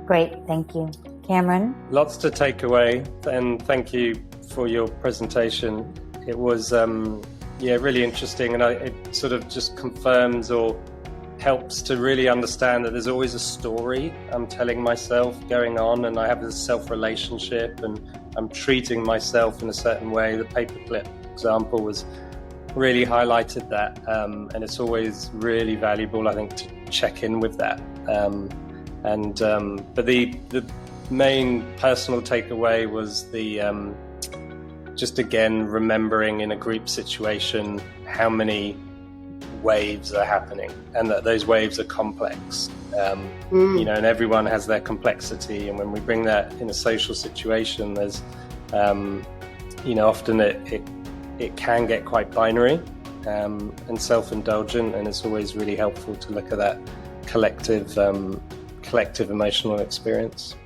Great, thank you. Cameron? Lots to take away, and thank you for your presentation. It was really interesting, and it sort of just confirms or helps to really understand that there's always a story I'm telling myself going on, and I have this self-relationship, and I'm treating myself in a certain way. The paperclip example was really highlighted that, and it's always really valuable, I think, to check in with that. But the main personal takeaway was the just again remembering in a group situation how many waves are happening, and that those waves are complex. And everyone has their complexity, and when we bring that in a social situation, there's often it can get quite binary and self-indulgent, and it's always really helpful to look at that collective emotional experience.